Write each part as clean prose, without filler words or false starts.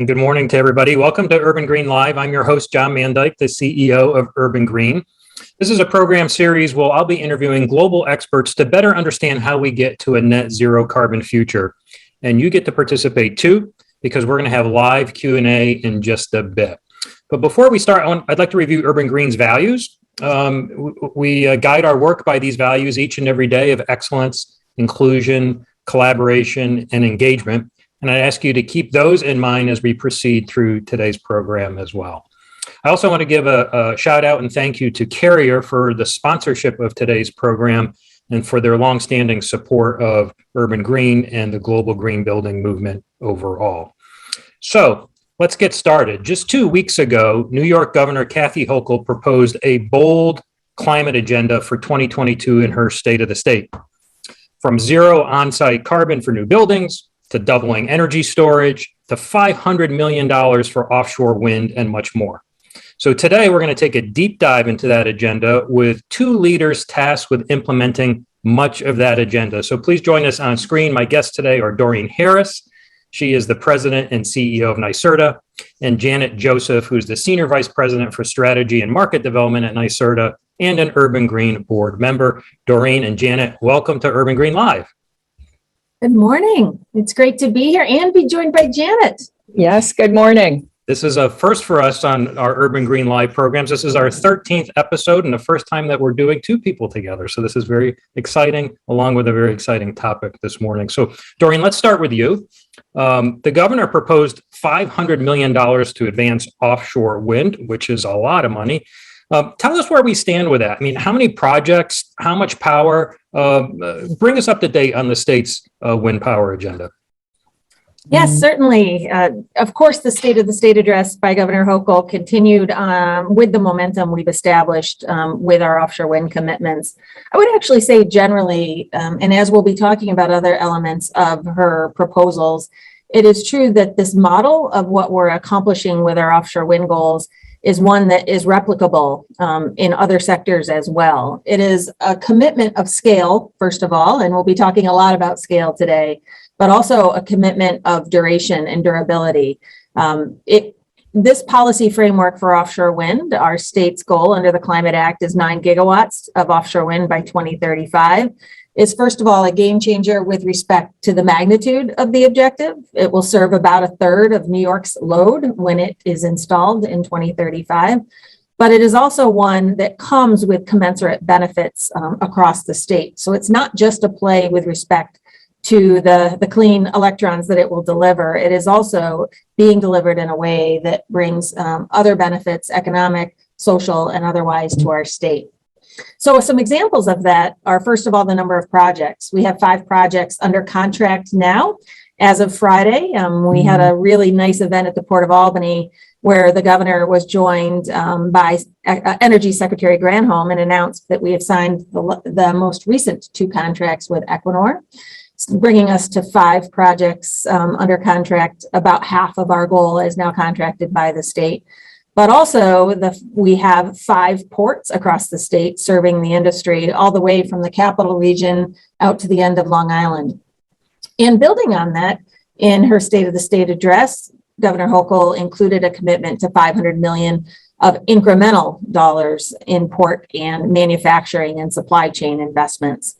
And good morning to everybody. Welcome to Urban Green Live. I'm your host, John Mandyck, the CEO of Urban Green. This is a program series where I'll be interviewing global experts to better understand how we get to a net zero carbon future. And you get to participate too, because we're going to have live Q&A in just a bit. But before we start, I'd like to review Urban Green's values. We guide our work by these values each and every day of excellence, inclusion, collaboration, and engagement. And I ask you to keep those in mind as we proceed through today's program as well. I also want to give a shout out and thank you to Carrier for the sponsorship of today's program and for their longstanding support of Urban Green and the global green building movement overall. So let's get started. Just 2 weeks ago, New York Governor Kathy Hochul proposed a bold climate agenda for 2022 in her State of the State. From zero on-site carbon for new buildings, to doubling energy storage, to $500 million for offshore wind, and much more. So today we're going to take a deep dive into that agenda with two leaders tasked with implementing much of that agenda. So please join us on screen. My guests today are Doreen Harris. She is the president and CEO of NYSERDA, and Janet Joseph, who's the senior vice president for strategy and market development at NYSERDA and an Urban Green board member. Doreen and Janet, welcome to Urban Green Live. Good morning. It's great to be here and be joined by Janet. Yes, good morning. This is a first for us on our Urban Green Live programs. This is our 13th episode and the first time that we're doing two people together. So this is very exciting, along with a very exciting topic this morning. So Doreen, let's start with you. The governor proposed $500 million to advance offshore wind, which is a lot of money. Tell us where we stand with that. I mean, how many projects, how much power? Bring us up to date on the state's wind power agenda. Yes, certainly. Of course, the State of the State address by Governor Hochul continued with the momentum we've established with our offshore wind commitments. I would actually say generally, and as we'll be talking about other elements of her proposals, it is true that this model of what we're accomplishing with our offshore wind goals is one that is replicable in other sectors as well. It is a commitment of scale, first of all, and we'll be talking a lot about scale today, but also a commitment of duration and durability. This policy framework for offshore wind, our state's goal under the Climate Act is 9 gigawatts of offshore wind by 2035. Is first of all a game changer with respect to the magnitude of the objective. It will serve about a third of New York's load when it is installed in 2035. But it is also one that comes with commensurate benefits across the state. So it's not just a play with respect to the clean electrons that it will deliver. It is also being delivered in a way that brings other benefits, economic, social, and otherwise to our state. So some examples of that are, first of all, the number of projects. We have 5 projects under contract now. As of Friday, we had a really nice event at the Port of Albany where the governor was joined by Energy Secretary Granholm and announced that we have signed the most recent 2 contracts with Equinor, bringing us to 5 projects under contract. About half of our goal is now contracted by the state. But also we have 5 ports across the state serving the industry all the way from the capital region out to the end of Long Island. And building on that, in her State of the State address, Governor Hochul included a commitment to $500 million of incremental dollars in port and manufacturing and supply chain investments,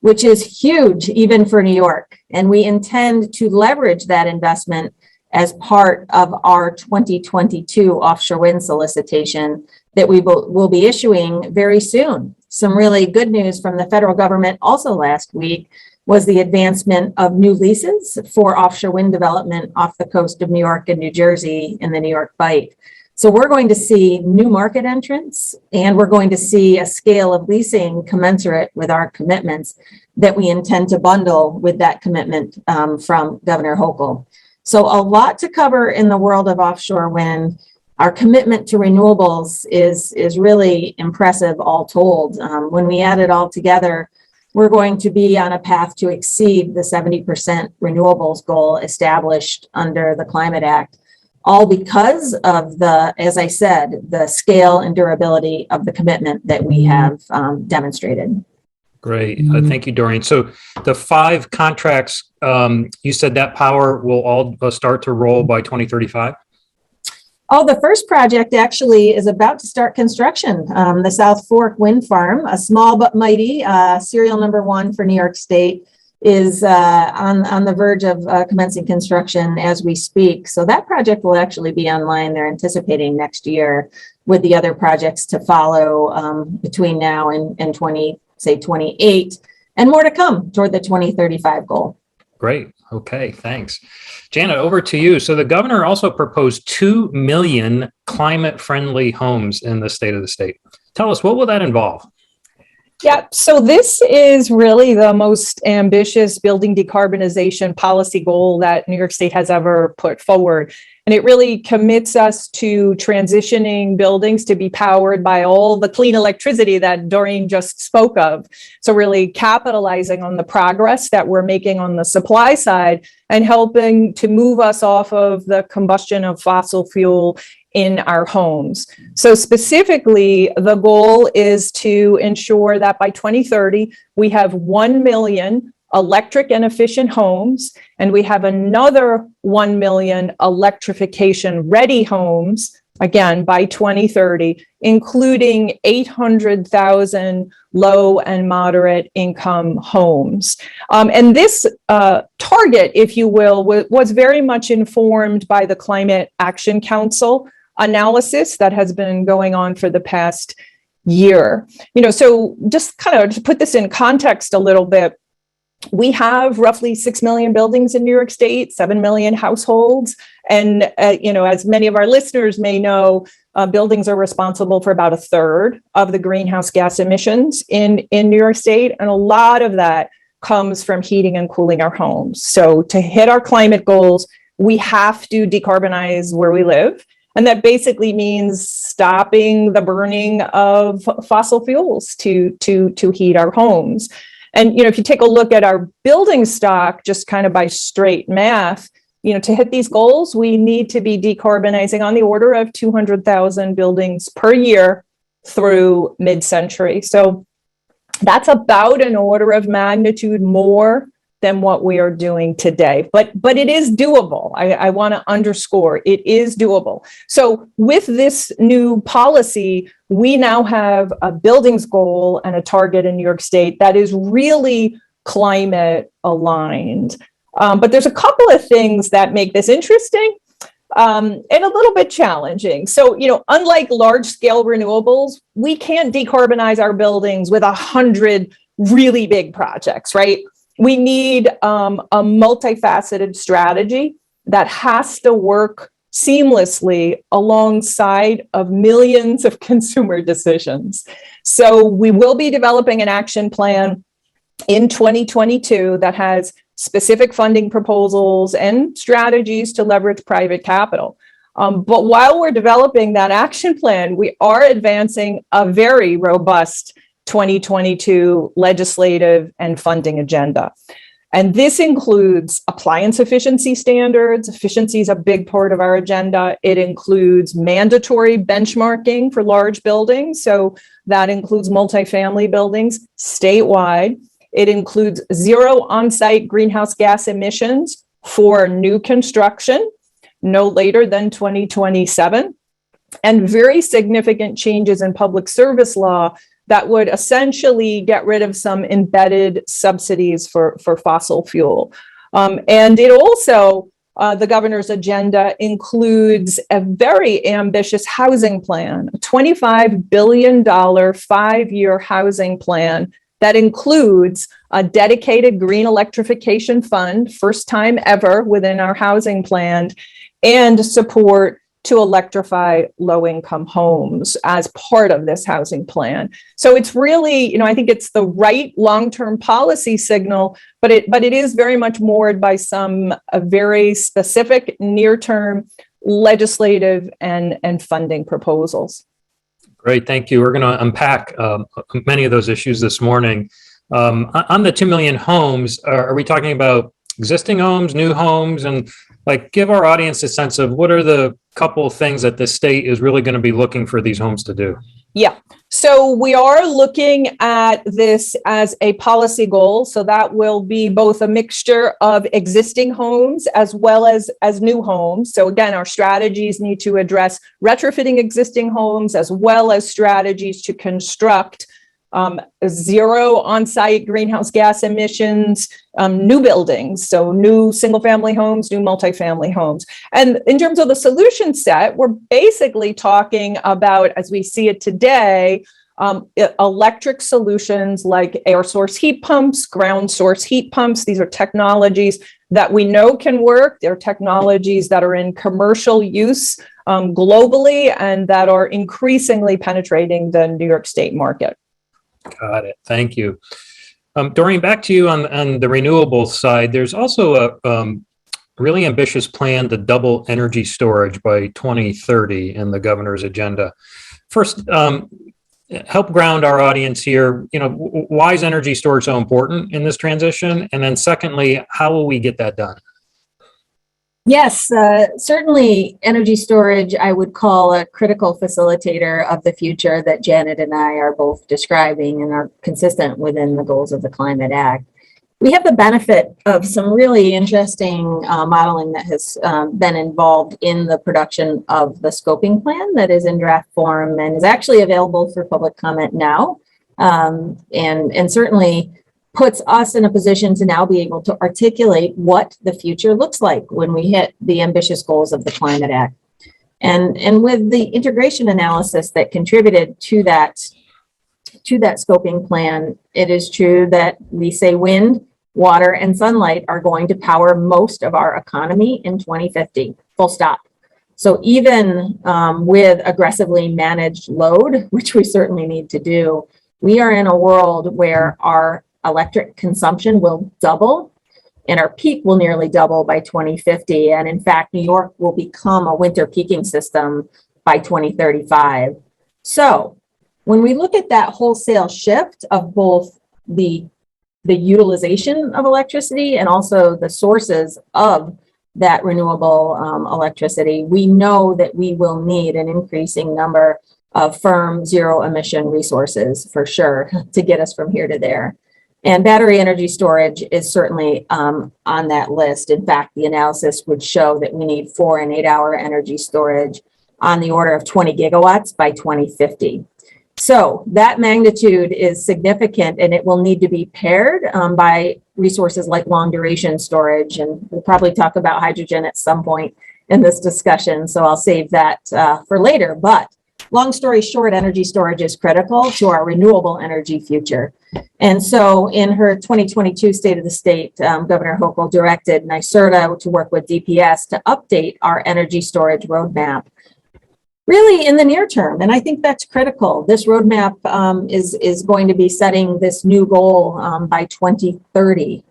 which is huge even for New York. And we intend to leverage that investment as part of our 2022 offshore wind solicitation that we will be issuing very soon. Some really good news from the federal government also last week was the advancement of new leases for offshore wind development off the coast of New York and New Jersey in the New York Bight. So we're going to see new market entrants, and we're going to see a scale of leasing commensurate with our commitments that we intend to bundle with that commitment from Governor Hochul. So a lot to cover in the world of offshore wind. Our commitment to renewables is really impressive all told. When we add it all together, we're going to be on a path to exceed the 70% renewables goal established under the Climate Act, all because of as I said, the scale and durability of the commitment that we have demonstrated. Great. Thank you, Doreen. So the 5 contracts, you said that power will all start to roll by 2035? Oh, the first project actually is about to start construction. The South Fork Wind Farm, a small but mighty, serial number 1 for New York State, is on the verge of commencing construction as we speak. So that project will actually be online. They're anticipating next year, with the other projects to follow between now and 28, and more to come toward the 2035 goal. Great. Okay, thanks. Janet, over to you. So the governor also proposed 2 million climate-friendly homes in the state. Tell us, what will that involve? Yeah, so this is really the most ambitious building decarbonization policy goal that New York State has ever put forward. And it really commits us to transitioning buildings to be powered by all the clean electricity that Doreen just spoke of. So really capitalizing on the progress that we're making on the supply side and helping to move us off of the combustion of fossil fuel in our homes. So specifically, the goal is to ensure that by 2030, we have 1 million electric and efficient homes, and we have another 1 million electrification ready homes, again, by 2030, including 800,000 low and moderate income homes. And this target, if you will, was very much informed by the Climate Action Council analysis that has been going on for the past year. So just kind of to put this in context a little bit, we have roughly 6 million buildings in New York State, 7 million households. And, as many of our listeners may know, buildings are responsible for about 1/3 of the greenhouse gas emissions in New York State. And a lot of that comes from heating and cooling our homes. So to hit our climate goals, we have to decarbonize where we live. And that basically means stopping the burning of fossil fuels to heat our homes. And, if you take a look at our building stock, just kind of by straight math, to hit these goals, we need to be decarbonizing on the order of 200,000 buildings per year through mid-century. So that's about an order of magnitude more than what we are doing today. But it is doable. I want to underscore it is doable. So with this new policy, we now have a buildings goal and a target in New York State that is really climate aligned. But there's a couple of things that make this interesting and a little bit challenging. So, unlike large scale renewables, we can't decarbonize our buildings with 100 really big projects, right? We need a multifaceted strategy that has to work seamlessly alongside of millions of consumer decisions. So we will be developing an action plan in 2022 that has specific funding proposals and strategies to leverage private capital. But while we're developing that action plan, we are advancing a very robust 2022 legislative and funding agenda. And this includes appliance efficiency standards. Efficiency is a big part of our agenda. It includes mandatory benchmarking for large buildings. So that includes multifamily buildings statewide. It includes zero on-site greenhouse gas emissions for new construction, no later than 2027, and very significant changes in public service law that would essentially get rid of some embedded subsidies for fossil fuel. And it also, the governor's agenda includes a very ambitious housing plan, a $25 billion 5-year housing plan that includes a dedicated green electrification fund, first time ever within our housing plan, and support to electrify low-income homes as part of this housing plan. So it's really, I think it's the right long-term policy signal, but it is very much moored by some very specific near-term legislative and funding proposals. Great, thank you. We're going to unpack many of those issues this morning. On the 2 million homes, are we talking about existing homes, new homes, and give our audience a sense of what are the couple of things that the state is really going to be looking for these homes to do? Yeah, so we are looking at this as a policy goal. So that will be both a mixture of existing homes as well as new homes. So again, our strategies need to address retrofitting existing homes as well as strategies to construct zero on-site greenhouse gas emissions, new buildings, so new single-family homes, new multifamily homes. And in terms of the solution set, we're basically talking about, as we see it today, electric solutions like air source heat pumps, ground source heat pumps. These are technologies that we know can work. They're technologies that are in commercial use globally and that are increasingly penetrating the New York State market. Got it. Thank you. Doreen, back to you on the renewable side. There's also a really ambitious plan to double energy storage by 2030 in the governor's agenda. First, help ground our audience here. Why is energy storage so important in this transition? And then secondly, how will we get that done? Yes, certainly energy storage, I would call a critical facilitator of the future that Janet and I are both describing and are consistent within the goals of the Climate Act. We have the benefit of some really interesting modeling that has been involved in the production of the scoping plan that is in draft form and is actually available for public comment now, and certainly puts us in a position to now be able to articulate what the future looks like when we hit the ambitious goals of the Climate Act. And with the integration analysis that contributed to that scoping plan, it is true that we say wind, water, and sunlight are going to power most of our economy in 2050, full stop. So even with aggressively managed load, which we certainly need to do, we are in a world where our electric consumption will double and our peak will nearly double by 2050. And in fact, New York will become a winter peaking system by 2035. So when we look at that wholesale shift of both the utilization of electricity and also the sources of that renewable electricity, we know that we will need an increasing number of firm zero emission resources for sure to get us from here to there. And battery energy storage is certainly on that list. In fact, the analysis would show that we need 4 and 8 hour energy storage on the order of 20 gigawatts by 2050. So that magnitude is significant and it will need to be paired by resources like long duration storage. And we'll probably talk about hydrogen at some point in this discussion. So I'll save that for later. But long story short, energy storage is critical to our renewable energy future. And so in her 2022 State of the State, Governor Hochul directed NYSERDA to work with DPS to update our energy storage roadmap really in the near term. And I think that's critical. This roadmap is going to be setting this new goal by 2030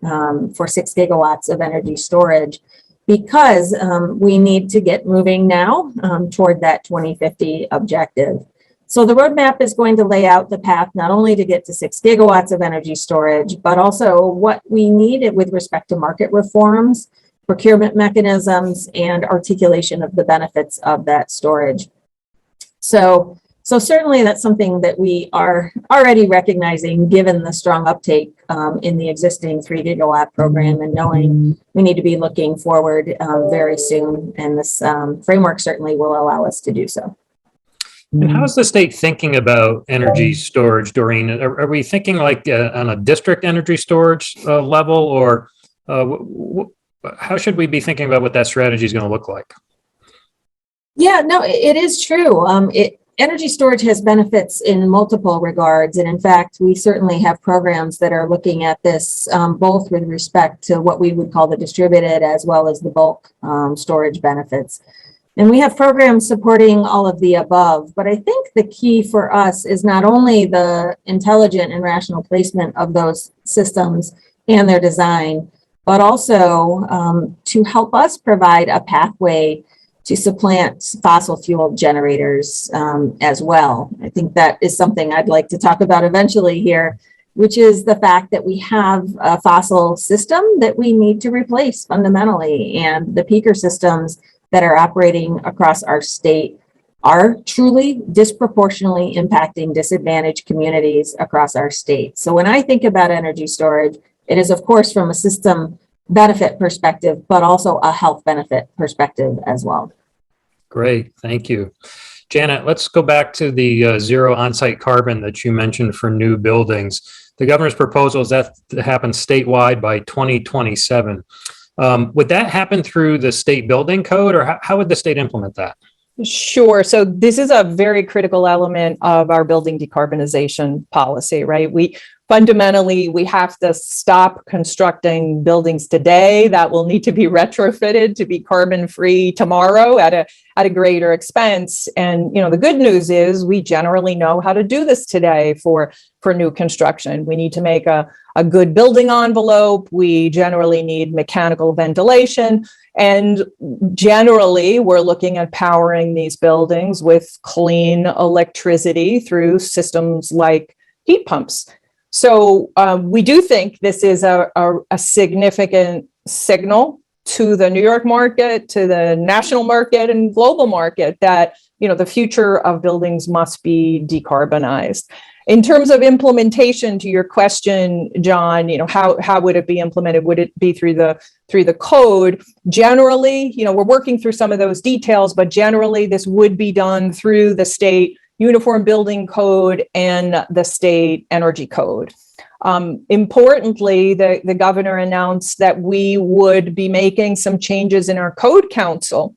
for 6 gigawatts of energy storage, because we need to get moving now toward that 2050 objective. So the roadmap is going to lay out the path not only to get to 6 gigawatts of energy storage, but also what we need with respect to market reforms, procurement mechanisms, and articulation of the benefits of that storage. So certainly that's something that we are already recognizing given the strong uptake in the existing 3 gigawatt program, and knowing we need to be looking forward very soon. And this framework certainly will allow us to do so. And how's the state thinking about energy storage, Doreen? Are we thinking like on a district energy storage level, or how should we be thinking about what that strategy is going to look like? Yeah, no, it is true. Energy storage has benefits in multiple regards. And in fact, we certainly have programs that are looking at this both with respect to what we would call the distributed as well as the bulk storage benefits. And we have programs supporting all of the above. But I think the key for us is not only the intelligent and rational placement of those systems and their design, but also to help us provide a pathway to supplant fossil fuel generators as well. I think that is something I'd like to talk about eventually here, which is the fact that we have a fossil system that we need to replace fundamentally. And the peaker systems that are operating across our state are truly disproportionately impacting disadvantaged communities across our state. So when I think about energy storage, it is, of course, from a system benefit perspective, but also a health benefit perspective as well. Great, thank you. Janet, let's go back to the zero on-site carbon that you mentioned for new buildings. The governor's proposal is that to happen statewide by 2027. Would that happen through the state building code, or how would the state implement that? Sure. So this is a very critical element of our building decarbonization policy, right? We have to stop constructing buildings today that will need to be retrofitted to be carbon free tomorrow at a greater expense. And the good news is we generally know how to do this today for new construction. We need to make a good building envelope. We generally need mechanical ventilation. And generally, we're looking at powering these buildings with clean electricity through systems like heat pumps. So we do think this is a significant signal to the New York market, to the national market and global market that, the future of buildings must be decarbonized. In terms of implementation, to your question, John, how would it be implemented? Would it be through the code? Generally, we're working through some of those details, but generally this would be done through the state Uniform Building Code and the state energy code. Importantly, the governor announced that we would be making some changes in our code council,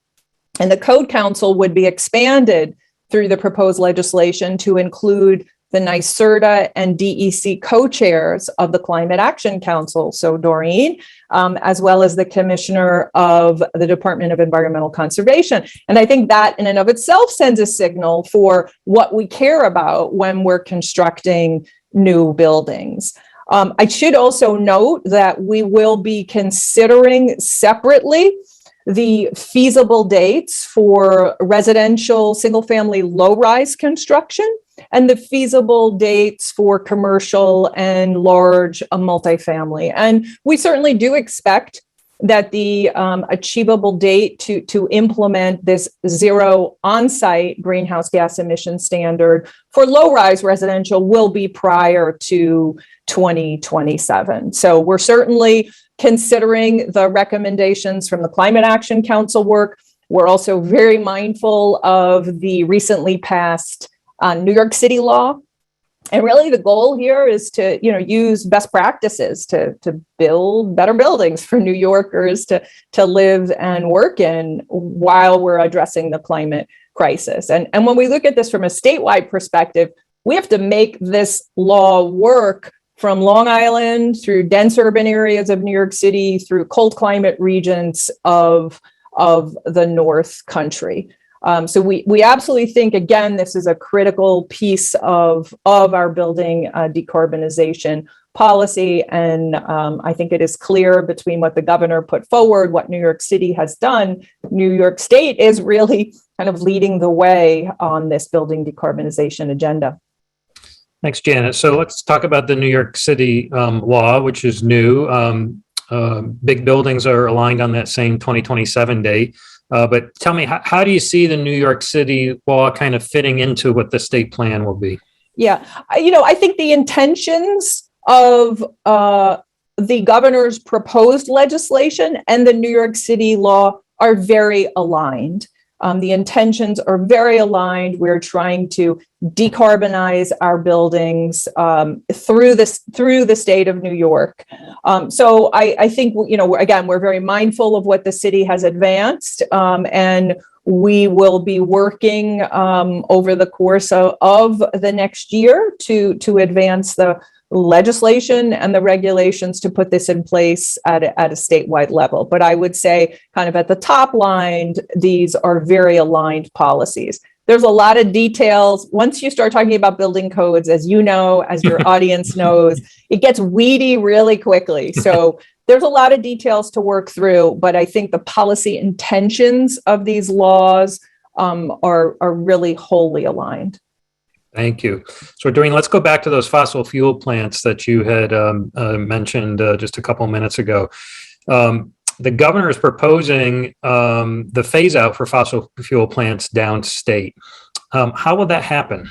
and the code council would be expanded through the proposed legislation to include the NYSERDA and DEC co-chairs of the Climate Action Council, so Doreen, as well as the commissioner of the Department of Environmental Conservation. And I think that in and of itself sends a signal for what we care about when we're constructing new buildings. I should also note that we will be considering separately the feasible dates for residential single-family low-rise construction and the feasible dates for commercial and large multifamily. And we certainly do expect that the achievable date to implement this zero on-site greenhouse gas emission standard for low-rise residential will be prior to 2027. So we're certainly considering the recommendations from the Climate Action Council work. We're also very mindful of the recently passed New York City law. And really the goal here is to, use best practices to build better buildings for New Yorkers to live and work in while we're addressing the climate crisis. And when we look at this from a statewide perspective, we have to make this law work from Long Island through dense urban areas of New York City, through cold climate regions of the North Country. So we absolutely think, again, this is a critical piece of our building decarbonization policy. And I think it is clear between what the governor put forward, what New York City has done. New York State is really kind of leading the way on this building decarbonization agenda. Thanks, Janet. So let's talk about the New York City law, which is new. Big buildings are aligned on that same 2027 date. But tell me, how do you see the New York City law kind of fitting into what the state plan will be? Yeah, I think the intentions of the governor's proposed legislation and the New York City law are very aligned. The intentions are very aligned. We're trying to decarbonize our buildings through the state of New York. So I think, again, we're very mindful of what the city has advanced, and we will be working over the course of the next year to advance the legislation and the regulations to put this in place at a statewide level. But I would say kind of at the top line, these are very aligned policies. There's a lot of details. Once you start talking about building codes, as you know, as your audience knows, it gets weedy really quickly. So there's a lot of details to work through, but I think the policy intentions of these laws are really wholly aligned. Thank you. So, Doreen, let's go back to those fossil fuel plants that you had mentioned just a couple of minutes ago. the governor is proposing the phase out for fossil fuel plants downstate. How will that happen?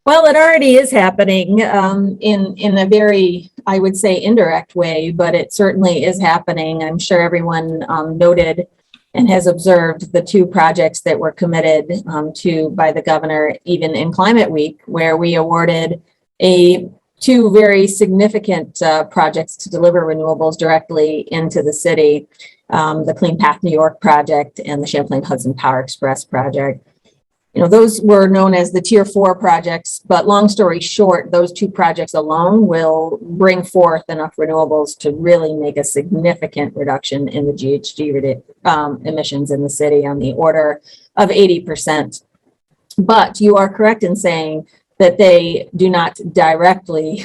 Well, it already is happening in a very, I would say, indirect way, but it certainly is happening. I'm sure everyone noted and has observed the two projects that were committed to by the governor, even in Climate Week, where we awarded two very significant projects to deliver renewables directly into the city, the Clean Path New York project and the Champlain Hudson Power Express project. You know, those were known as the Tier 4 projects, but long story short, those two projects alone will bring forth enough renewables to really make a significant reduction in the GHG emissions in the city on the order of 80%. But you are correct in saying that they do not directly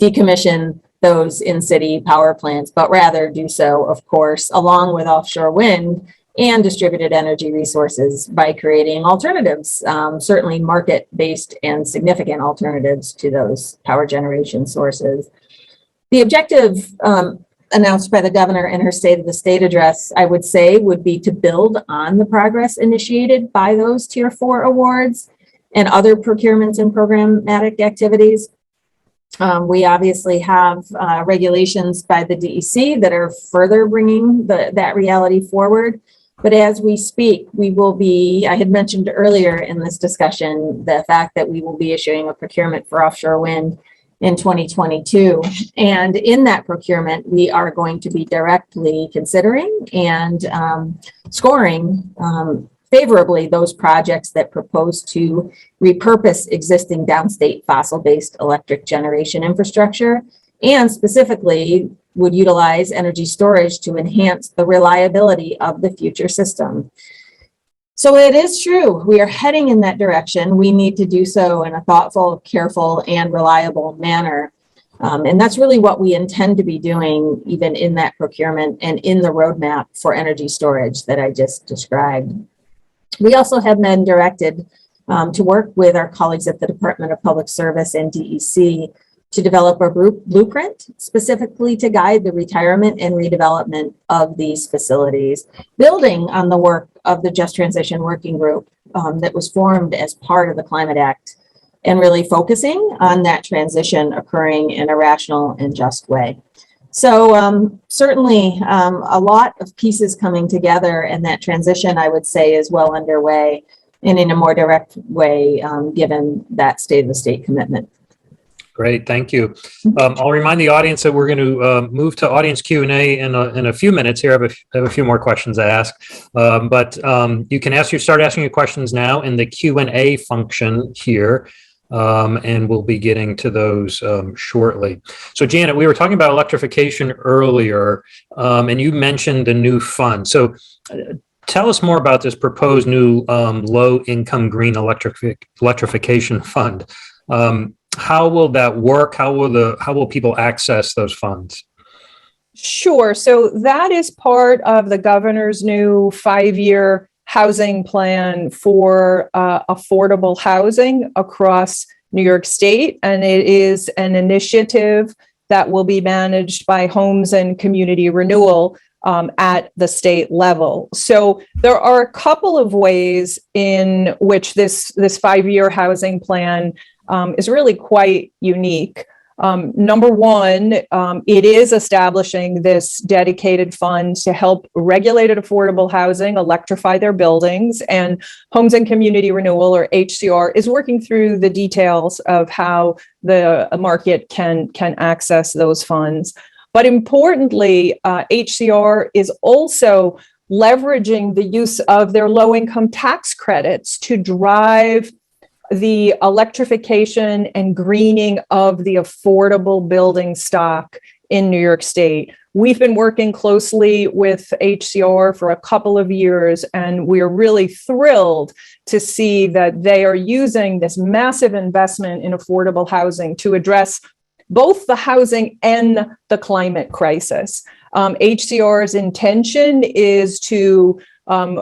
decommission those in-city power plants, but rather do so, of course, along with offshore wind and distributed energy resources by creating alternatives, certainly market-based and significant alternatives to those power generation sources. The objective announced by the governor in her State of the State address, I would say, would be to build on the progress initiated by those Tier 4 awards and other procurements and programmatic activities. We obviously have regulations by the DEC that are further bringing that reality forward. But as we speak, we will be, I had mentioned earlier in this discussion, the fact that we will be issuing a procurement for offshore wind in 2022. And in that procurement, we are going to be directly considering and scoring favorably those projects that propose to repurpose existing downstate fossil-based electric generation infrastructure, and specifically would utilize energy storage to enhance the reliability of the future system. So it is true, we are heading in that direction. We need to do so in a thoughtful, careful, and reliable manner. And that's really what we intend to be doing, even in that procurement and in the roadmap for energy storage that I just described. We also have been directed to work with our colleagues at the Department of Public Service and DEC to develop a blueprint specifically to guide the retirement and redevelopment of these facilities, building on the work of the Just Transition Working Group that was formed as part of the Climate Act, and really focusing on that transition occurring in a rational and just way. So certainly a lot of pieces coming together, and that transition, I would say, is well underway and in a more direct way, given that State of the State commitment. Great, thank you. I'll remind the audience that we're going to move to audience Q&A in a few minutes here. I have a few more questions to ask, but you can start asking your questions now in the Q&A function here, and we'll be getting to those shortly. So Janet, we were talking about electrification earlier, and you mentioned the new fund. So tell us more about this proposed new low-income green electrification fund. How will that work? How will people access those funds? Sure. So that is part of the governor's new 5-year housing plan for affordable housing across New York State. And it is an initiative that will be managed by Homes and Community Renewal at the state level. So there are a couple of ways in which this 5-year housing plan is really quite unique. Number one, it is establishing this dedicated fund to help regulated affordable housing electrify their buildings, and Homes and Community Renewal, or HCR, is working through the details of how the market can access those funds. But importantly, HCR is also leveraging the use of their low-income tax credits to drive the electrification and greening of the affordable building stock in New York State. We've been working closely with HCR for a couple of years, and we're really thrilled to see that they are using this massive investment in affordable housing to address both the housing and the climate crisis. HCR's intention is to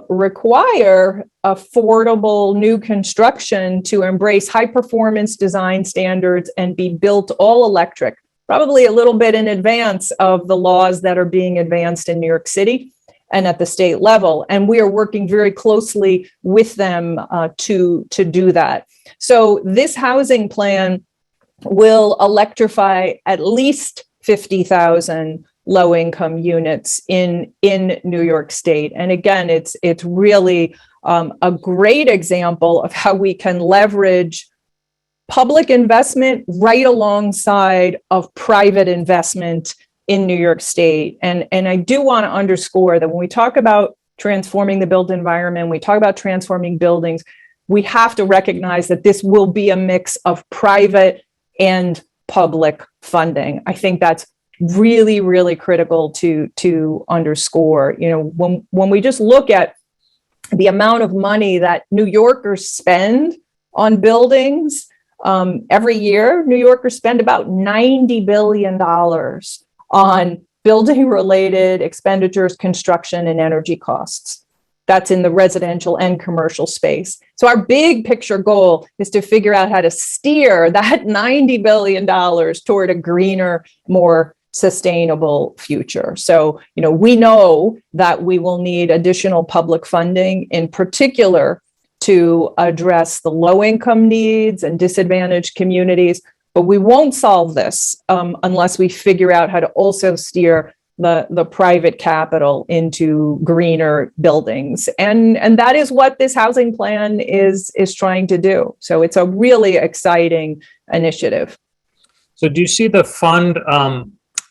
require affordable new construction to embrace high performance design standards and be built all electric probably a little bit in advance of the laws that are being advanced in New York City and at the state level. And we are working very closely with them to do that. So this housing plan will electrify at least 50,000 low-income units in New York State. And again, it's really a great example of how we can leverage public investment right alongside of private investment in New York State. And I do want to underscore that when we talk about transforming the built environment, we talk about transforming buildings, we have to recognize that this will be a mix of private and public funding. I think that's really, really critical to underscore. You know, when we just look at the amount of money that New Yorkers spend on buildings, every year, New Yorkers spend about $90 billion on building-related expenditures, construction, and energy costs. That's in the residential and commercial space. So our big picture goal is to figure out how to steer that $90 billion toward a greener, more sustainable future. So, you know, we know that we will need additional public funding, in particular to address the low-income needs and disadvantaged communities, but we won't solve this unless we figure out how to also steer the private capital into greener buildings. And that is what this housing plan is trying to do. So it's a really exciting initiative. So do you see the fund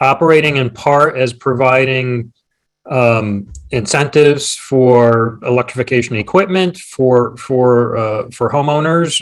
operating in part as providing incentives for electrification equipment for homeowners,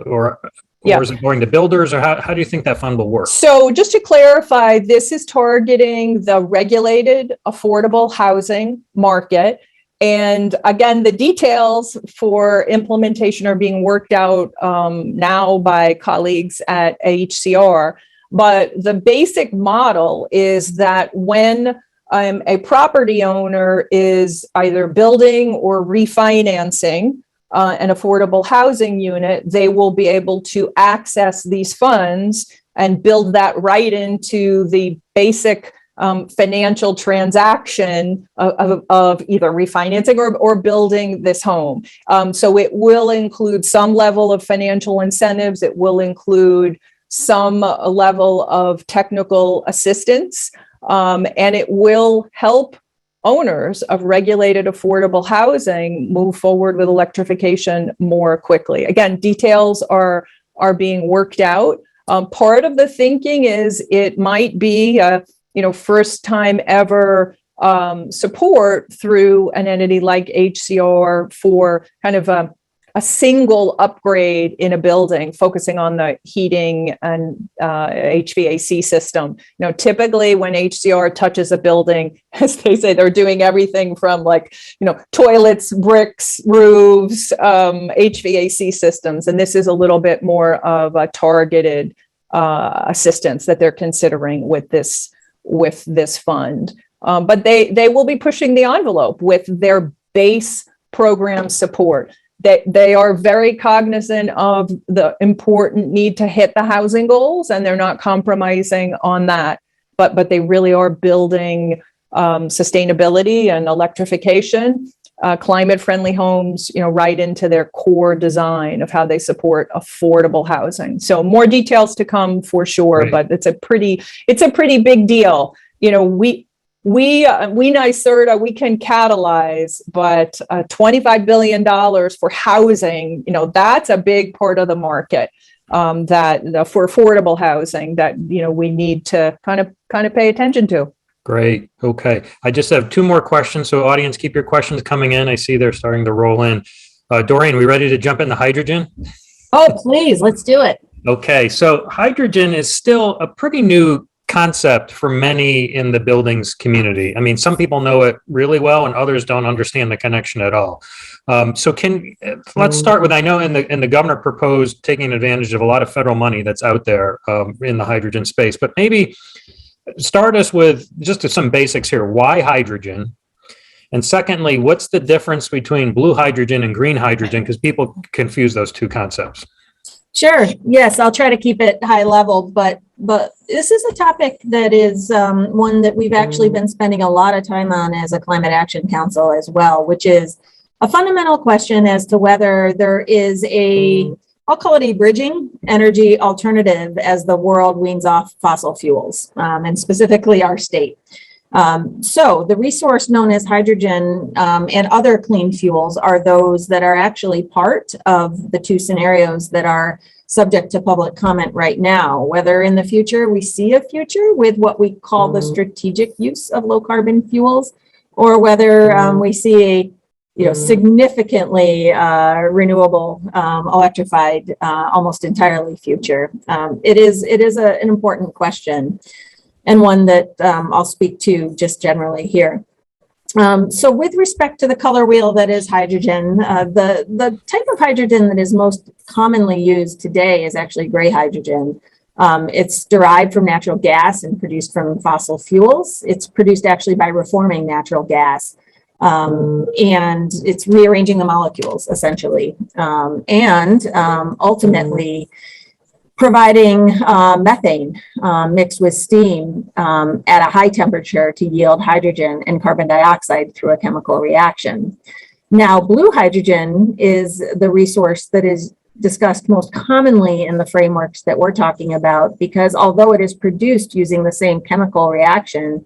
or is it going to builders, or how do you think that fund will work? So just to clarify, this is targeting the regulated affordable housing market. And again, the details for implementation are being worked out now by colleagues at HCR. But the basic model is that when a property owner is either building or refinancing an affordable housing unit, they will be able to access these funds and build that right into the basic financial transaction of either refinancing or building this home. So it will include some level of financial incentives. It will include some level of technical assistance, and it will help owners of regulated affordable housing move forward with electrification more quickly. Again, details are being worked out. Part of the thinking is it might be first time ever support through an entity like HCR for kind of a single upgrade in a building, focusing on the heating and HVAC system. You know, typically when HCR touches a building, as they say, they're doing everything from toilets, bricks, roofs, HVAC systems. And this is a little bit more of a targeted assistance that they're considering with this fund. But they will be pushing the envelope with their base program support. They are very cognizant of the important need to hit the housing goals, and they're not compromising on that. But they really are building sustainability and electrification, climate-friendly homes, right into their core design of how they support affordable housing. So more details to come for sure, right. But it's a pretty big deal. We NYSERDA, we can catalyze, but $25 billion for housing, that's a big part of the market that for affordable housing that, we need to kind of pay attention to. Great. Okay. I just have two more questions. So audience, keep your questions coming in. I see they're starting to roll in. Doreen, we ready to jump into hydrogen? Oh, please. Let's do it. Okay. So hydrogen is still a pretty new concept for many in the buildings community. I mean, some people know it really well and others don't understand the connection at all. Let's start with, I know in the governor proposed taking advantage of a lot of federal money that's out there in the hydrogen space, but maybe start us with just some basics here. Why hydrogen? And secondly, what's the difference between blue hydrogen and green hydrogen? Because people confuse those two concepts. Sure. Yes, I'll try to keep it high level, but But this is a topic that is one that we've actually been spending a lot of time on as a Climate Action Council as well, which is a fundamental question as to whether there is I'll call it a bridging energy alternative as the world weans off fossil fuels, and specifically our state. So the resource known as hydrogen and other clean fuels are those that are actually part of the two scenarios that are subject to public comment right now. Whether in the future we see a future with what we call the strategic use of low carbon fuels, or whether we see a significantly renewable, electrified, almost entirely future. It is an important question, and one that I'll speak to just generally here. So with respect to the color wheel that is hydrogen, the type of hydrogen that is most commonly used today is actually gray hydrogen. It's derived from natural gas and produced from fossil fuels. It's produced actually by reforming natural gas. And it's rearranging the molecules essentially, and ultimately providing methane mixed with steam at a high temperature to yield hydrogen and carbon dioxide through a chemical reaction. Now, blue hydrogen is the resource that is discussed most commonly in the frameworks that we're talking about, because although it is produced using the same chemical reaction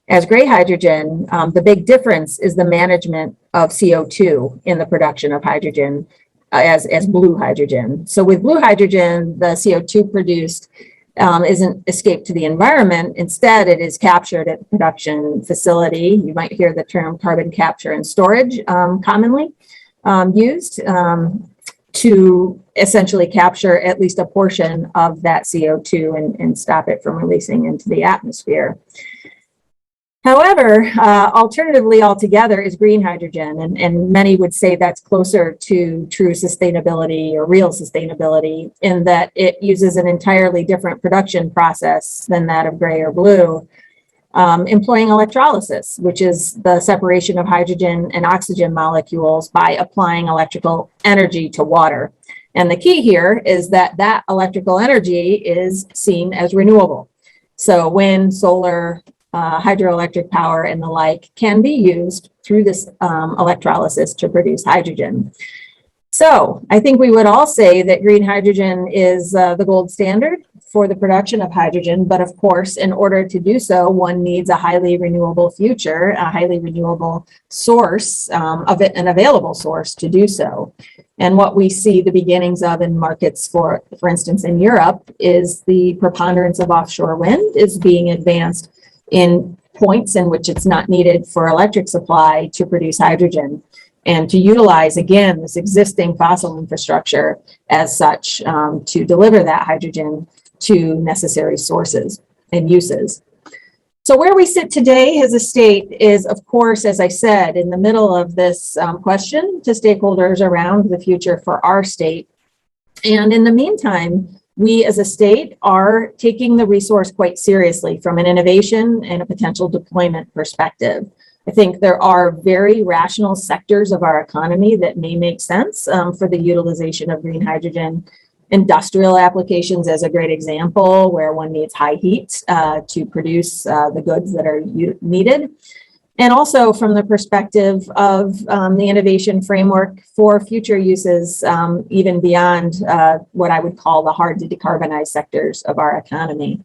as gray hydrogen, the big difference is the management of CO2 in the production of hydrogen as blue hydrogen. So with blue hydrogen, the CO2 produced isn't escaped to the environment. Instead, it is captured at the production facility. You might hear the term carbon capture and storage commonly used to essentially capture at least a portion of that CO2 and stop it from releasing into the atmosphere. However, alternatively altogether is green hydrogen, and many would say that's closer to true sustainability or real sustainability, in that it uses an entirely different production process than that of gray or blue, employing electrolysis, which is the separation of hydrogen and oxygen molecules by applying electrical energy to water. And the key here is that that electrical energy is seen as renewable. So wind, solar, hydroelectric power and the like can be used through this electrolysis to produce hydrogen. So I think we would all say that green hydrogen is the gold standard for the production of hydrogen. But of course, in order to do so, one needs a highly renewable future, a highly renewable source of it, an available source to do so. And what we see the beginnings of in markets, for instance, in Europe, is the preponderance of offshore wind is being advanced in points in which it's not needed for electric supply to produce hydrogen, and to utilize, again, this existing fossil infrastructure as such to deliver that hydrogen to necessary sources and uses. So where we sit today as a state is, of course, as I said, in the middle of this question to stakeholders around the future for our state. And in the meantime, we as a state are taking the resource quite seriously from an innovation and a potential deployment perspective. I think there are very rational sectors of our economy that may make sense for the utilization of green hydrogen. Industrial applications is a great example, where one needs high heat to produce the goods that are needed. And also from the perspective of the innovation framework for future uses, even beyond what I would call the hard to decarbonize sectors of our economy.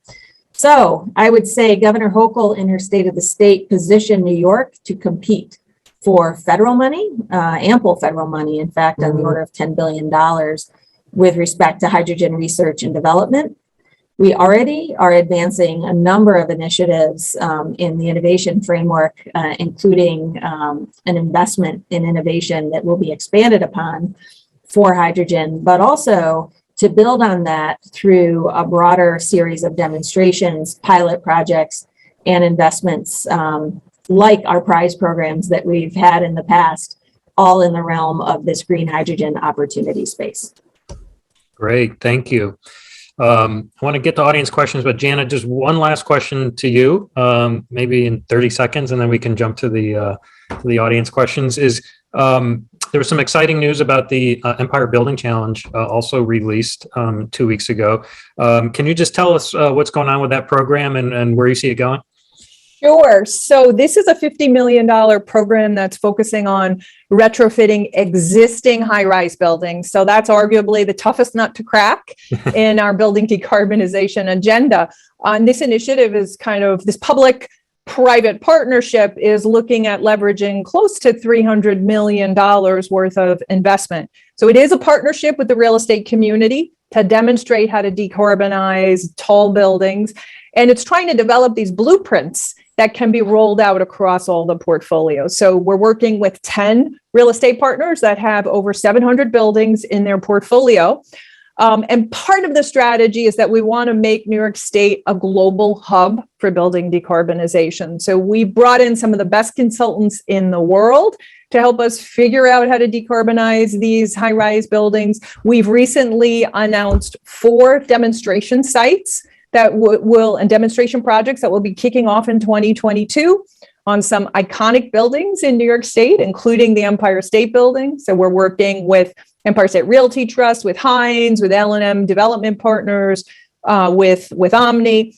So I would say Governor Hochul in her State of the State positioned New York to compete for federal money, ample federal money, in fact, on the order of $10 billion with respect to hydrogen research and development. We already are advancing a number of initiatives in the innovation framework, including an investment in innovation that will be expanded upon for hydrogen, but also to build on that through a broader series of demonstrations, pilot projects, and investments like our prize programs that we've had in the past, all in the realm of this green hydrogen opportunity space. Great, thank you. I want to get to audience questions, but Janet, just one last question to you, maybe in 30 seconds, and then we can jump to the audience questions. Is There was some exciting news about the Empire Building Challenge, also released 2 weeks ago. Can you just tell us what's going on with that program and where you see it going? Sure. So this is a $50 million program that's focusing on retrofitting existing high-rise buildings. So that's arguably the toughest nut to crack in our building decarbonization agenda. This initiative is kind of this public-private partnership is looking at leveraging close to $300 million worth of investment. So it is a partnership with the real estate community to demonstrate how to decarbonize tall buildings. And it's trying to develop these blueprints that can be rolled out across all the portfolios. So we're working with 10 real estate partners that have over 700 buildings in their portfolio. And part of the strategy is that we want to make New York State a global hub for building decarbonization. So we brought in some of the best consultants in the world to help us figure out how to decarbonize these high-rise buildings. We've recently announced 4 demonstration sites that and demonstration projects that will be kicking off in 2022 on some iconic buildings in New York State, including the Empire State Building. So we're working with Empire State Realty Trust, with Hines, with L&M Development Partners, with Omni.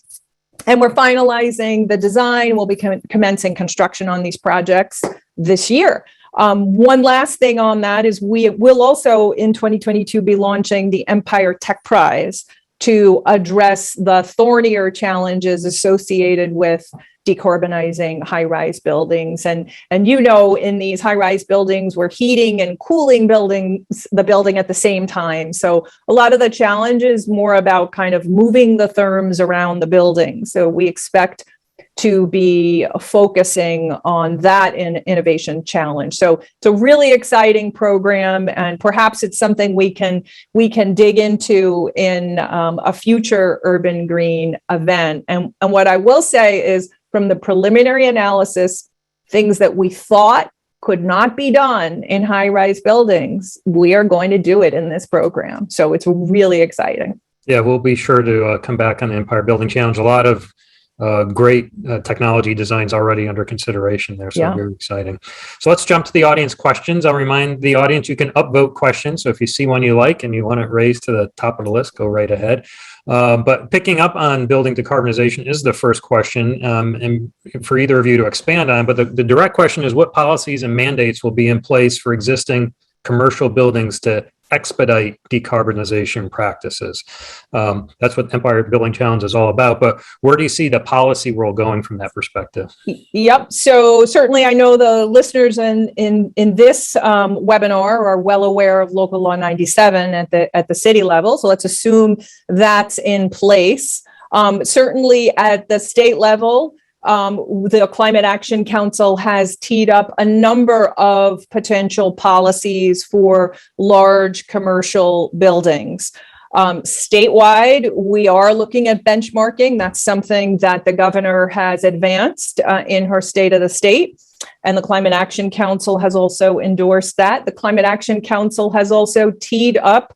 And we're finalizing the design. We'll be commencing construction on these projects this year. One last thing on that is we will also in 2022 be launching the Empire Tech Prize to address the thornier challenges associated with decarbonizing high-rise buildings. And in these high-rise buildings, we're heating and cooling the building at the same time. So a lot of the challenge is more about kind of moving the therms around the building. So we expect to be focusing on that innovation challenge. So it's a really exciting program, and perhaps it's something we can dig into in a future Urban Green event. And what I will say is, from the preliminary analysis, things that we thought could not be done in high-rise buildings, we are going to do it in this program. So it's really exciting. Yeah, we'll be sure to come back on the Empire Building Challenge. A lot of great technology designs already under consideration there. So very exciting. So let's jump to the audience questions. I'll remind the audience you can upvote questions. So if you see one you like and you want it raised to the top of the list, go right ahead. But picking up on building decarbonization is the first question, and for either of you to expand on. But the direct question is, what policies and mandates will be in place for existing commercial buildings to expedite decarbonization practices? That's what Empire Building Challenge is all about. But where do you see the policy world going from that perspective? Yep. So certainly I know the listeners in this webinar are well aware of Local Law 97 at the city level. So let's assume that's in place. Certainly at the state level, the Climate Action Council has teed up a number of potential policies for large commercial buildings. Statewide, we are looking at benchmarking. That's something that the governor has advanced in her State of the State, and the Climate Action Council has also endorsed that. The Climate Action Council has also teed up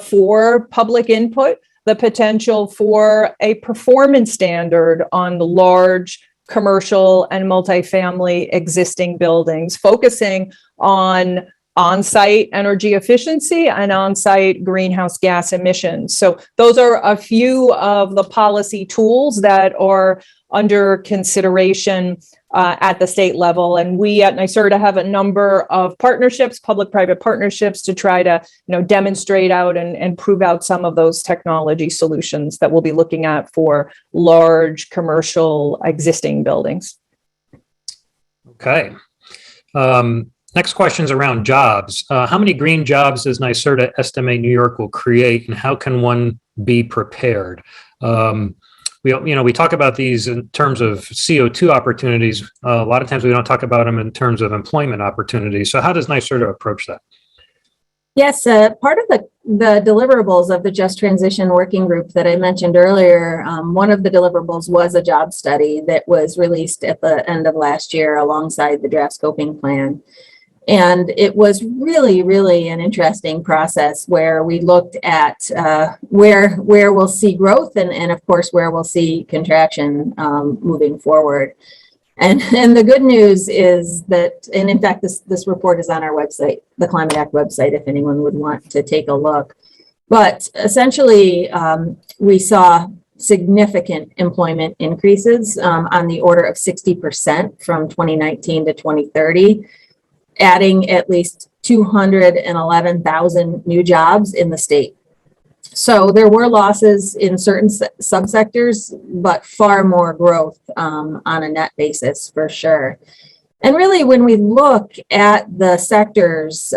for public input the potential for a performance standard on the large commercial and multifamily existing buildings, focusing on on-site energy efficiency and on-site greenhouse gas emissions. So those are a few of the policy tools that are under consideration at the state level. And we at NYSERDA have a number of partnerships, public-private partnerships, to try to demonstrate out and prove out some of those technology solutions that we'll be looking at for large commercial existing buildings. Okay. Next question is around jobs. How many green jobs does NYSERDA estimate New York will create, and how can one be prepared? We talk about these in terms of CO2 opportunities. A lot of times we don't talk about them in terms of employment opportunities. So how does NYSERDA approach that? Yes, part of the deliverables of the Just Transition Working Group that I mentioned earlier, one of the deliverables was a job study that was released at the end of last year alongside the draft scoping plan. And it was really, really an interesting process where we looked at where we'll see growth and of course, where we'll see contraction moving forward. And the good news is that, and in fact, this report is on our website, the Climate Act website, if anyone would want to take a look. But essentially, we saw significant employment increases on the order of 60% from 2019 to 2030, adding at least 211,000 new jobs in the state. So there were losses in certain subsectors, but far more growth on a net basis for sure. And really, when we look at the sectors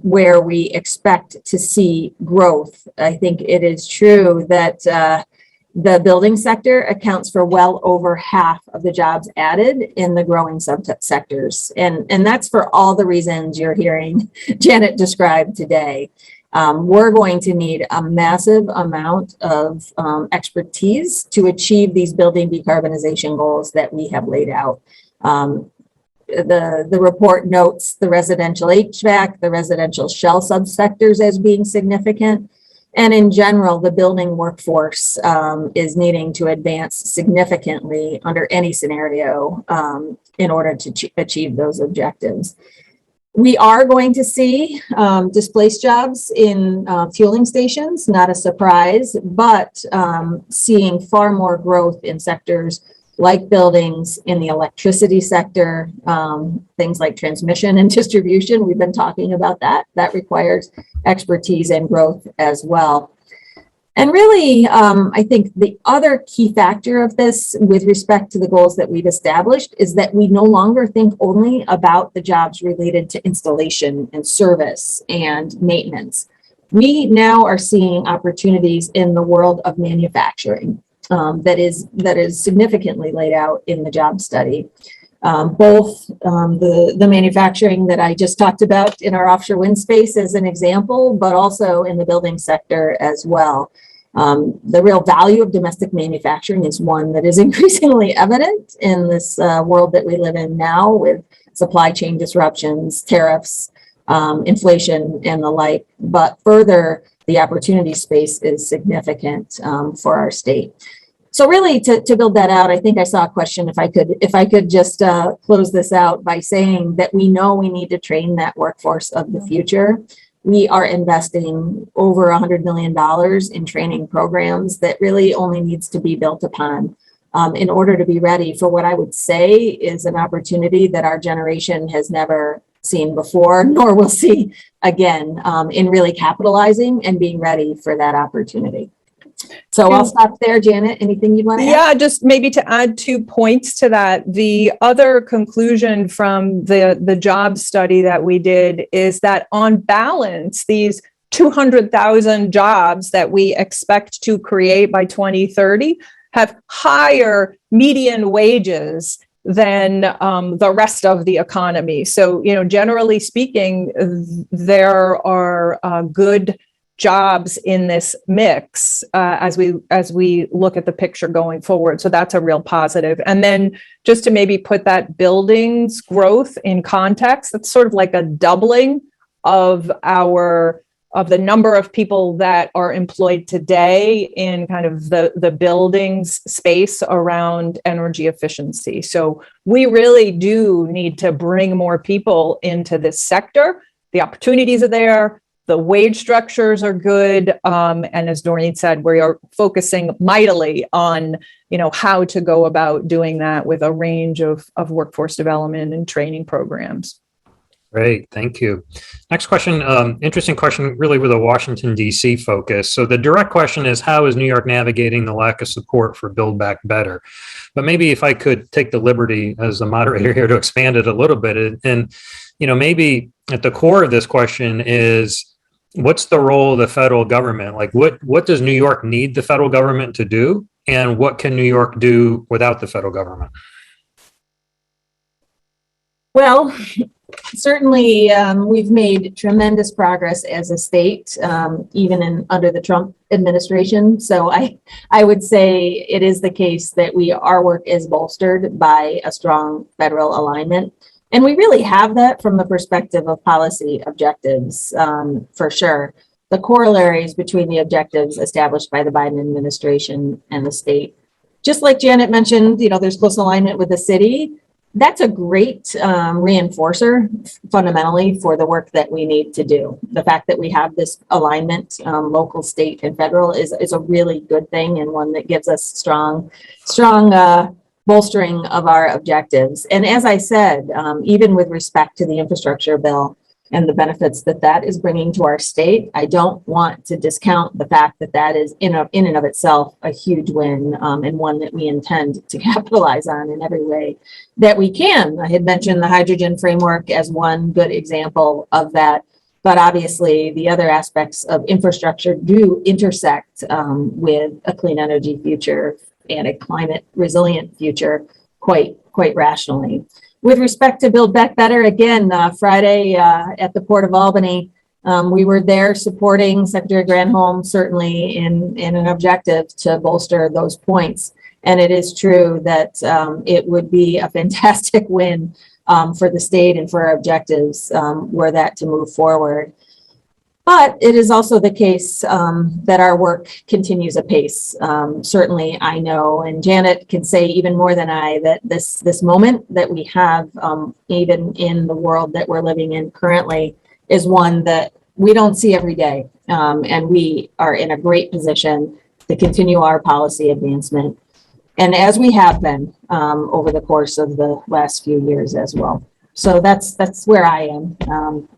where we expect to see growth, I think it is true that the building sector accounts for well over half of the jobs added in the growing subsectors. And that's for all the reasons you're hearing Janet describe today. We're going to need a massive amount of expertise to achieve these building decarbonization goals that we have laid out. The report notes the residential HVAC, the residential shell subsectors as being significant. And in general, the building workforce is needing to advance significantly under any scenario in order to achieve those objectives. We are going to see displaced jobs in fueling stations, not a surprise, but seeing far more growth in sectors like buildings, in the electricity sector, things like transmission and distribution. We've been talking about that. That requires expertise and growth as well. And really, I think the other key factor of this with respect to the goals that we've established is that we no longer think only about the jobs related to installation and service and maintenance. We now are seeing opportunities in the world of manufacturing that is significantly laid out in the job study. Both the manufacturing that I just talked about in our offshore wind space as an example, but also in the building sector as well. The real value of domestic manufacturing is one that is increasingly evident in this world that we live in now with supply chain disruptions, tariffs, inflation, and the like. But further, the opportunity space is significant for our state. So really, to build that out, I think I saw a question. If I could just close this out by saying that we know we need to train that workforce of the future. We are investing over $100 million in training programs that really only needs to be built upon in order to be ready for what I would say is an opportunity that our generation has never seen before, nor will see again, in really capitalizing and being ready for that opportunity. So I'll stop there. Janet, anything you want to add? Yeah, just maybe to add 2 points to that. The other conclusion from the job study that we did is that on balance, these 200,000 jobs that we expect to create by 2030 have higher median wages than the rest of the economy. So, generally speaking, there are good jobs in this mix as we look at the picture going forward. So that's a real positive. And then just to maybe put that buildings growth in context, that's sort of like a doubling of the number of people that are employed today in kind of the buildings space around energy efficiency. So we really do need to bring more people into this sector. The opportunities are there. The wage structures are good. And as Doreen said, we are focusing mightily on, how to go about doing that with a range of workforce development and training programs. Great, thank you. Next question, interesting question, really with a Washington, D.C. focus. So the direct question is, how is New York navigating the lack of support for Build Back Better? But maybe if I could take the liberty as the moderator here to expand it a little bit, and maybe at the core of this question is, what's the role of the federal government? Like, what does New York need the federal government to do? And what can New York do without the federal government? Well, certainly we've made tremendous progress as a state, even under the Trump administration. So I would say it is the case that our work is bolstered by a strong federal alignment. And we really have that from the perspective of policy objectives, for sure. The corollaries between the objectives established by the Biden administration and the state. Just like Janet mentioned, there's close alignment with the city. that's a great reinforcer fundamentally for the work that we need to do. The fact that we have this alignment, local, state, and federal is a really good thing, and one that gives us strong bolstering of our objectives. And as I said, even with respect to the infrastructure bill and the benefits that that is bringing to our state, I don't want to discount the fact that that is in and of itself a huge win, and one that we intend to capitalize on in every way that we can. I had mentioned the hydrogen framework as one good example of that, but obviously the other aspects of infrastructure do intersect with a clean energy future and a climate resilient future quite rationally. With respect to Build Back Better, again, Friday at the Port of Albany, we were there supporting Secretary Granholm, certainly in an objective to bolster those points. And it is true that it would be a fantastic win for the state and for our objectives were that to move forward. But it is also the case that our work continues apace. Certainly, I know, and Janet can say even more than I, that this moment that we have, even in the world that we're living in currently, is one that we don't see every day. And we are in a great position to continue our policy advancement, and as we have been over the course of the last few years as well. So that's where I am,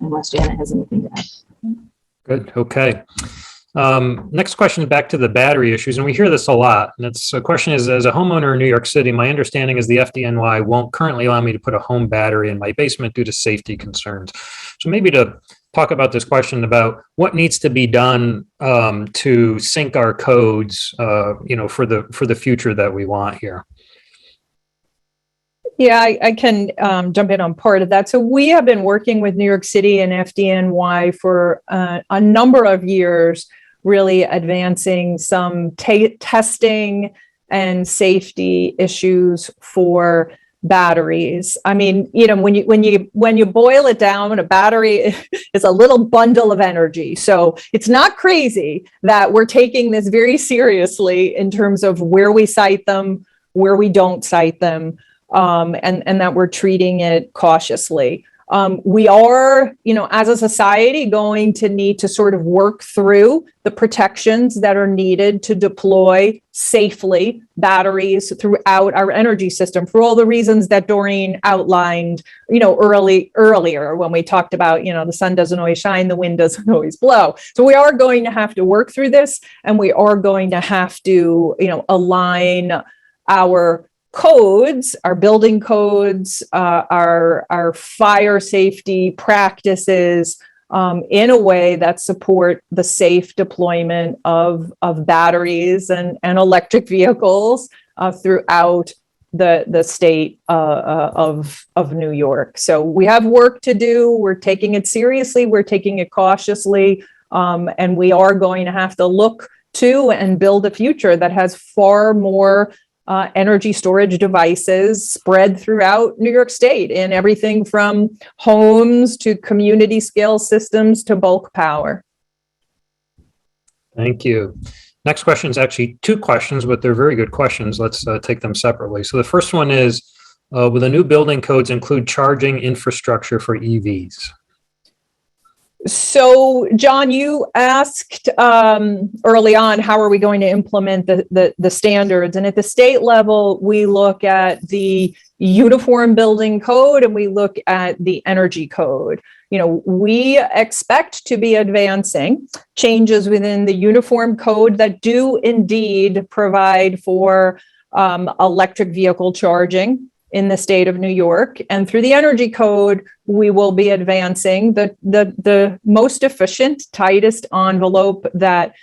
unless Janet has anything to add. Good. Okay. Next question, back to the battery issues. And we hear this a lot. And it's a question is, as a homeowner in New York City, my understanding is the FDNY won't currently allow me to put a home battery in my basement due to safety concerns. So maybe to talk about this question about what needs to be done to sync our codes, for the future that we want here. Yeah, I can jump in on part of that. So we have been working with New York City and FDNY for a number of years, really advancing some testing and safety issues for batteries. I mean, when you boil it down, a battery is a little bundle of energy. So it's not crazy that we're taking this very seriously in terms of where we site them, where we don't site them. And that we're treating it cautiously. We are, as a society, going to need to sort of work through the protections that are needed to deploy safely batteries throughout our energy system for all the reasons that Doreen outlined, earlier when we talked about, the sun doesn't always shine, the wind doesn't always blow. So we are going to have to work through this, and we are going to have to, align our codes, our building codes, our fire safety practices in a way that support the safe deployment of batteries and electric vehicles throughout the state of New York. So we have work to do. We're taking it seriously. We're taking it cautiously. And we are going to have to look to and build a future that has far more energy storage devices spread throughout New York State in everything from homes to community scale systems to bulk power. Thank you. Next question is actually two questions, but they're very good questions. Let's take them separately. So the first one is, will the new building codes include charging infrastructure for EVs? So, John, you asked early on, how are we going to implement the standards? And at the state level, we look at the uniform building code and we look at the energy code. We expect to be advancing changes within the uniform code that do indeed provide for electric vehicle charging in the state of New York. And through the energy code, we will be advancing the most efficient, tightest envelope that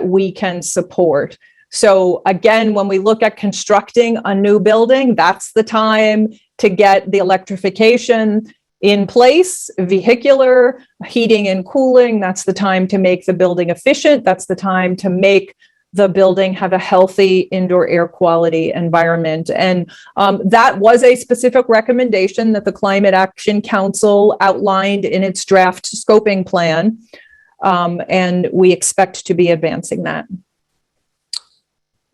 we can support. So again, when we look at constructing a new building, that's the time to get the electrification in place, vehicular, heating and cooling. That's the time to make the building efficient. That's the time to make the building have a healthy indoor air quality environment. And that was a specific recommendation that the Climate Action Council outlined in its draft scoping plan. And we expect to be advancing that.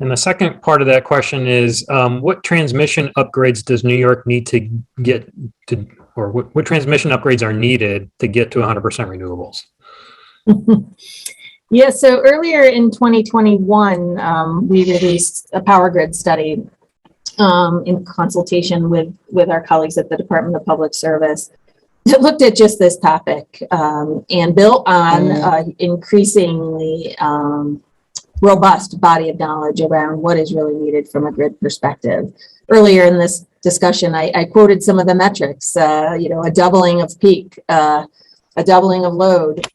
And the second part of that question is, what transmission upgrades does New York need to get to, or what transmission upgrades are needed to get to 100% renewables? Yeah, so earlier in 2021, we released a power grid study in consultation with our colleagues at the Department of Public Service. It looked at just this topic and built on increasingly robust body of knowledge around what is really needed from a grid perspective. Earlier in this discussion, I quoted some of the metrics, a doubling of peak, a doubling of load.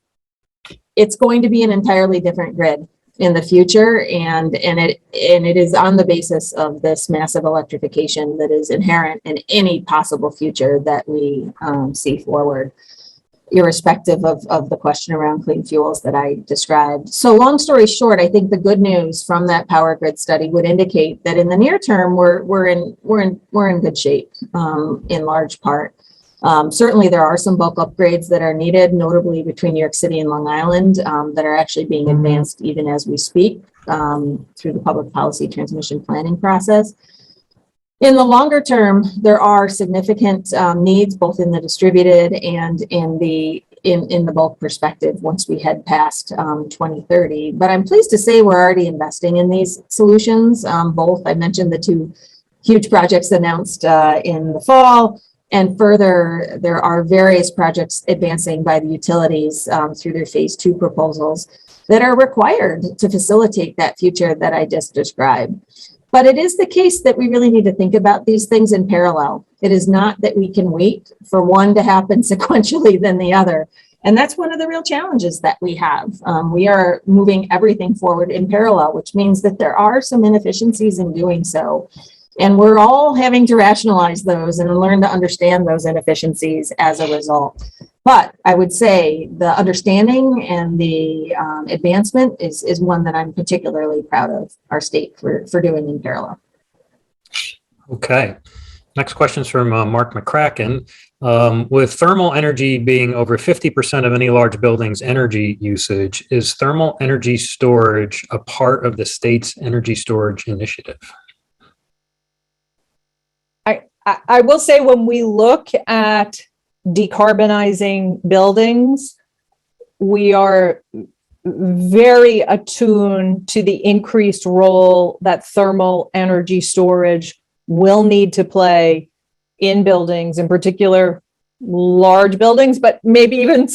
It's going to be an entirely different grid in the future, and it is on the basis of this massive electrification that is inherent in any possible future that we see forward, irrespective of the question around clean fuels that I described. So long story short, I think the good news from that power grid study would indicate that in the near term we're in good shape in large part. Certainly there are some bulk upgrades that are needed, notably between New York City and Long Island, that are actually being advanced even as we speak through the public policy transmission planning process. In the longer term, there are significant needs both in the distributed and in the bulk perspective once we head past 2030. But I'm pleased to say we're already investing in these solutions. Both, I mentioned the two huge projects announced in the fall. And further, there are various projects advancing by the utilities through their phase 2 proposals that are required to facilitate that future that I just described. But it is the case that we really need to think about these things in parallel. It is not that we can wait for one to happen sequentially than the other. And that's one of the real challenges that we have. We are moving everything forward in parallel, which means that there are some inefficiencies in doing so. And we're all having to rationalize those and learn to understand those inefficiencies as a result. But I would say the understanding and the advancement is one that I'm particularly proud of our state for doing in parallel. Okay. Next question is from Mark McCracken. With thermal energy being over 50% of any large building's energy usage, is thermal energy storage a part of the state's energy storage initiative? I will say when we look at decarbonizing buildings, we are very attuned to the increased role that thermal energy storage will need to play in buildings, in particular large buildings, but maybe even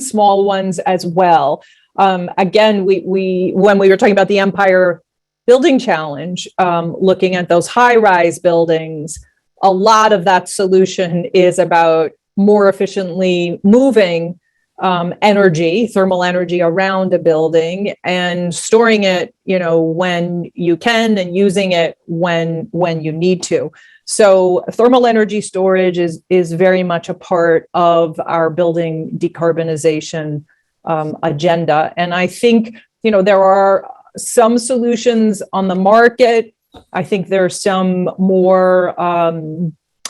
small ones as well. Again, we when we were talking about the Empire Building Challenge, looking at those high-rise buildings, a lot of that solution is about more efficiently moving thermal energy around a building and storing it, when you can and using it when you need to. So thermal energy storage is very much a part of our building decarbonization agenda. And I think, there are some solutions on the market. I think there's some more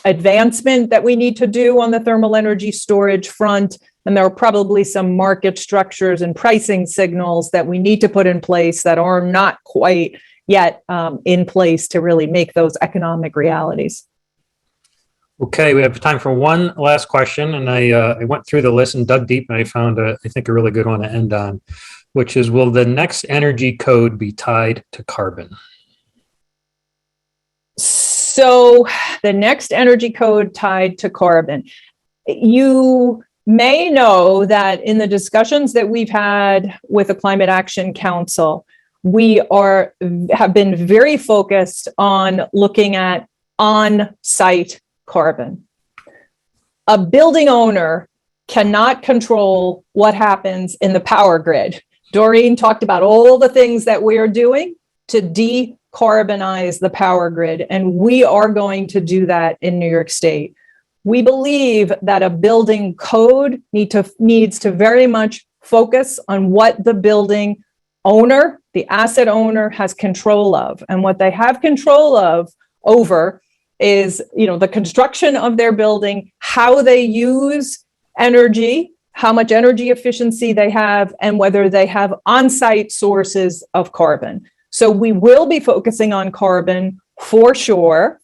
advancement that we need to do on the thermal energy storage front. And there are probably some market structures and pricing signals that we need to put in place that are not quite yet in place to really make those economic realities. Okay, we have time for one last question. And I went through the list and dug deep, and I found, I think, a really good one to end on, which is, will the next energy code be tied to carbon? So the next energy code tied to carbon. You may know that in the discussions that we've had with the Climate Action Council, we have been very focused on looking at on-site carbon. A building owner cannot control what happens in the power grid. Doreen talked about all the things that we are doing to decarbonize the power grid, and we are going to do that in New York State. We believe that a building code needs to very much focus on what the building owner, the asset owner, has control of. And what they have control over is, the construction of their building, how they use energy, how much energy efficiency they have, and whether they have on-site sources of carbon. So we will be focusing on carbon for sure.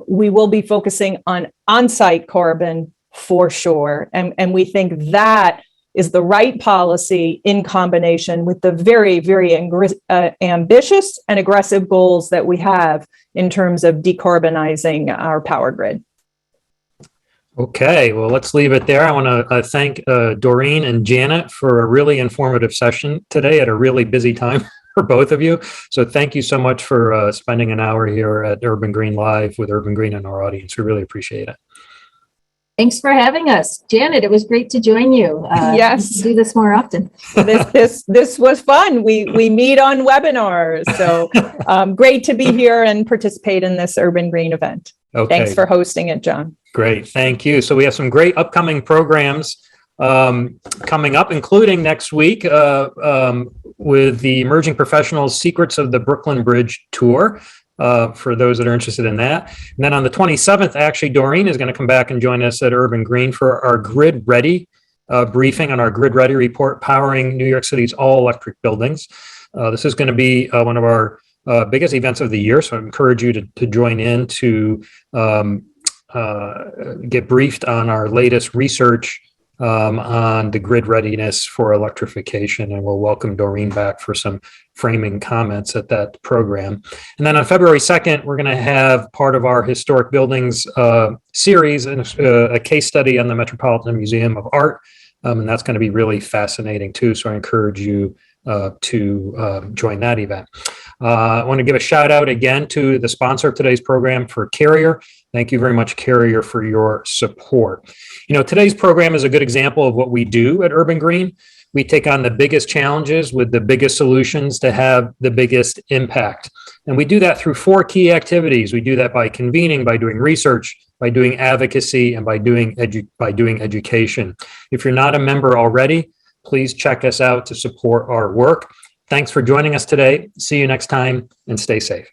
We will be focusing on onsite carbon for sure. And we think that is the right policy in combination with the very, very ambitious and aggressive goals that we have in terms of decarbonizing our power grid. Okay, well, let's leave it there. I want to thank Doreen and Janet for a really informative session today at a really busy time for both of you. So thank you so much for spending an hour here at Urban Green Live with Urban Green and our audience. We really appreciate it. Thanks for having us. Janet, it was great to join you. Yes. Do this more often. This was fun. We meet on webinars. So great to be here and participate in this Urban Green event. Okay. Thanks for hosting it, John. Great. Thank you. So we have some great upcoming programs coming up, including next week with the Emerging Professionals Secrets of the Brooklyn Bridge Tour. For those that are interested in that. And then on the 27th, actually, Doreen is going to come back and join us at Urban Green for our Grid Ready briefing on our Grid Ready report, powering New York City's all-electric buildings. This is going to be one of our biggest events of the year, so I encourage you to join in to get briefed on our latest research on the grid readiness for electrification, and we'll welcome Doreen back for some framing comments at that program. And then on February 2nd, we're going to have part of our historic buildings series, a case study on the Metropolitan Museum of Art, and that's going to be really fascinating too, so I encourage you to join that event. I want to give a shout out again to the sponsor of today's program, for Carrier. Thank you very much, Carrier, for your support. You know, today's program is a good example of what we do at Urban Green. We take on the biggest challenges with the biggest solutions to have the biggest impact. And we do that through 4 key activities. We do that by convening, by doing research, by doing advocacy, and by doing education. If you're not a member already, please check us out to support our work. Thanks for joining us today. See you next time, and stay safe.